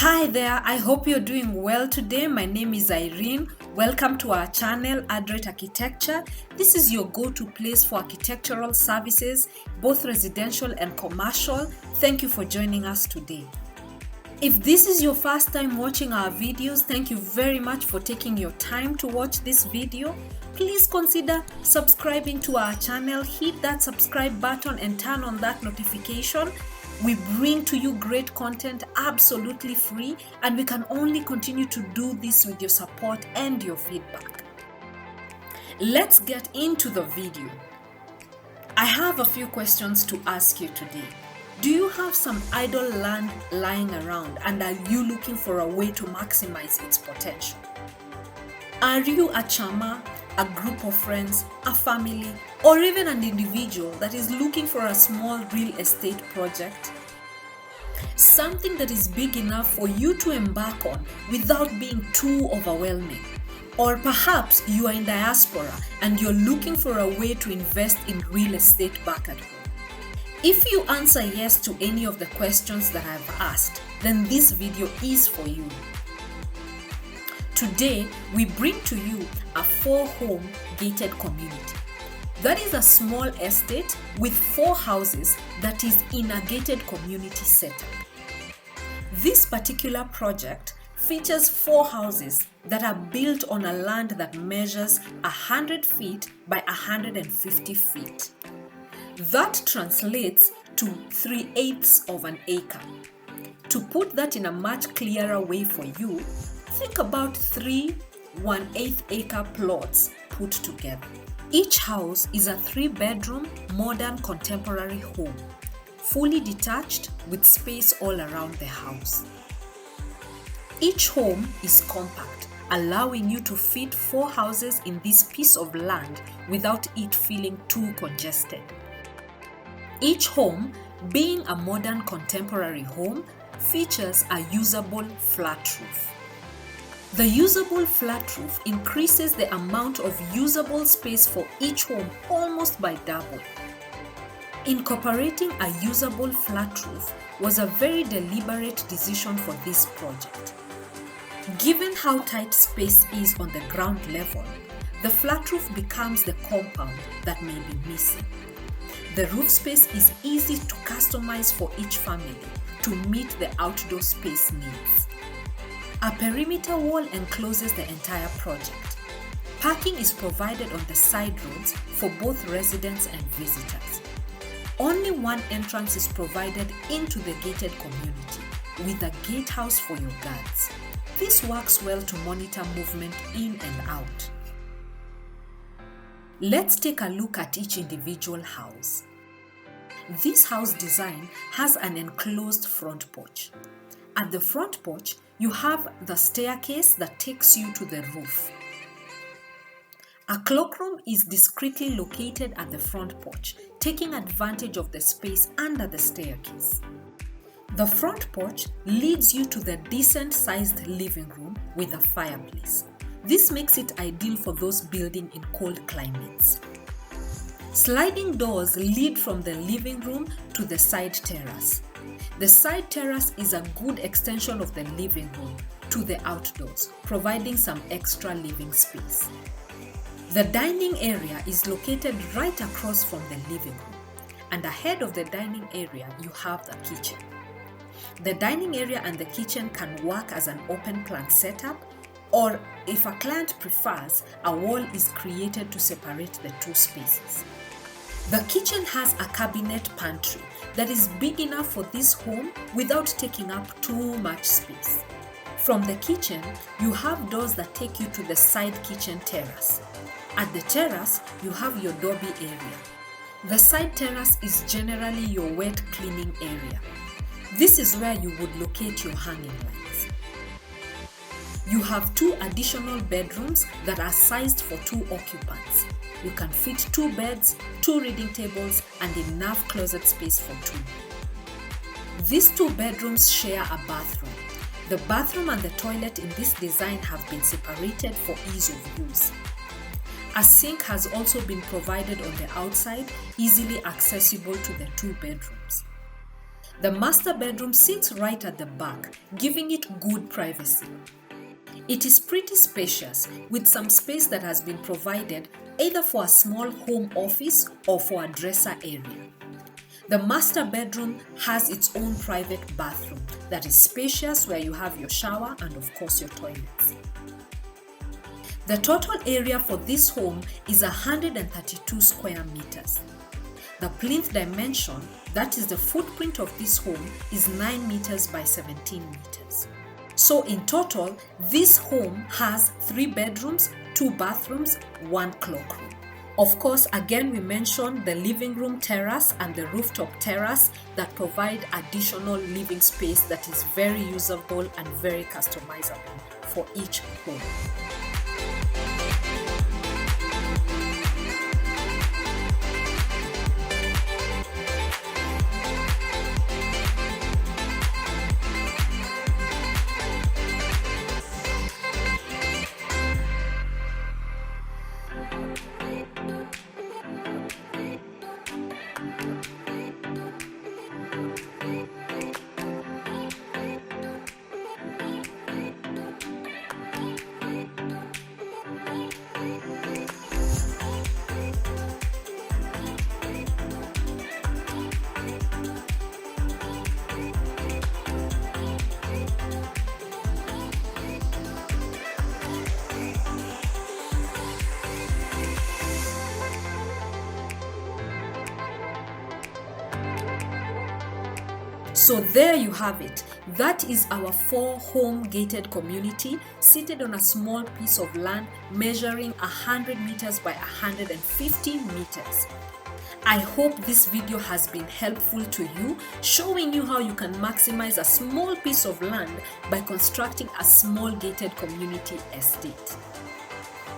Hi there, I hope you're doing well today. My name is Irene. Welcome to our channel, Adroit Architecture. This is your go-to place for architectural services, both residential and commercial. Thank you for joining us today. If this is your first time watching our videos, thank you very much for taking your time to watch this video. Please consider subscribing to our channel. Hit that subscribe button and turn on that notification. We bring to you great content absolutely free, and we can only continue to do this with your support and your feedback. Let's get into the video. I have a few questions to ask you today. Do you have some idle land lying around, and are you looking for a way to maximize its potential? Are you a chama, a group of friends, a family, or even an individual that is looking for a small real estate project? Something that is big enough for you to embark on without being too overwhelming. Or perhaps you are in diaspora and you're looking for a way to invest in real estate back at home. If you answer yes to any of the questions that I've asked, then this video is for you. Today, we bring to you a 4-home gated community. That is a small estate with 4 houses that is in a gated community setup. This particular project features 4 houses that are built on a land that measures 100 feet by 150 feet. That translates to 3/8 of an acre. To put that in a much clearer way for you, think about 3 1/8 acre plots put together. Each house is a 3-bedroom modern contemporary home, fully detached with space all around the house. Each home is compact, allowing you to fit 4 houses in this piece of land without it feeling too congested. Each home, being a modern contemporary home, features a usable flat roof. The usable flat roof increases the amount of usable space for each home almost by double. Incorporating a usable flat roof was a very deliberate decision for this project. Given how tight space is on the ground level, the flat roof becomes the compound that may be missing. The roof space is easy to customize for each family to meet the outdoor space needs. A perimeter wall encloses the entire project. Parking is provided on the side roads for both residents and visitors. Only one entrance is provided into the gated community, with a gatehouse for your guards. This works well to monitor movement in and out. Let's take a look at each individual house. This house design has an enclosed front porch. At the front porch, you have the staircase that takes you to the roof. A cloakroom is discreetly located at the front porch, taking advantage of the space under the staircase. The front porch leads you to the decent-sized living room with a fireplace. This makes it ideal for those building in cold climates. Sliding doors lead from the living room to the side terrace. The side terrace is a good extension of the living room to the outdoors, providing some extra living space. The dining area is located right across from the living room, and ahead of the dining area, you have the kitchen. The dining area and the kitchen can work as an open plan setup, or if a client prefers, a wall is created to separate the 2 spaces. The kitchen has a cabinet pantry that is big enough for this home without taking up too much space. From the kitchen, you have doors that take you to the side kitchen terrace. At the terrace, you have your Dhobi Area. The side terrace is generally your wet cleaning area. This is where you would locate your hanging lights. You have 2 additional bedrooms that are sized for 2 occupants. You can fit 2 beds, 2 reading tables, and enough closet space for 2. These 2 bedrooms share a bathroom. The bathroom and the toilet in this design have been separated for ease of use. A sink has also been provided on the outside, easily accessible to the 2 bedrooms. The master bedroom sits right at the back, giving it good privacy. It is pretty spacious, with some space that has been provided either for a small home office or for a dresser area. The master bedroom has its own private bathroom that is spacious, where you have your shower and of course your toilets. The total area for this home is 132 square meters. The plinth dimension, that is the footprint of this home, is 9 meters by 17 meters. So in total, this home has 3 bedrooms, 2 bathrooms, 1 cloakroom. Of course, again, we mentioned the living room terrace and the rooftop terrace that provide additional living space that is very usable and very customizable for each home. So there you have it. That is our 4-home gated community seated on a small piece of land measuring 100 meters by 150 meters. I hope this video has been helpful to you, showing you how you can maximize a small piece of land by constructing a small gated community estate.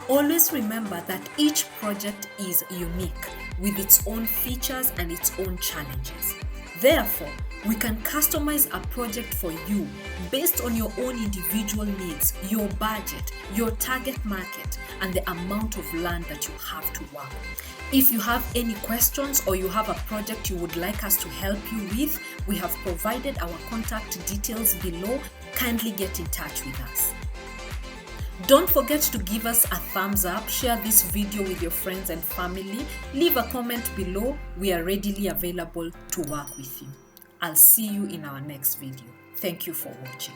Always remember that each project is unique with its own features and its own challenges. Therefore, we can customize a project for you based on your own individual needs, your budget, your target market, and the amount of land that you have to work. If you have any questions or you have a project you would like us to help you with, we have provided our contact details below. Kindly get in touch with us. Don't forget to give us a thumbs up, share this video with your friends and family, leave a comment below. We are readily available to work with you. I'll see you in our next video. Thank you for watching.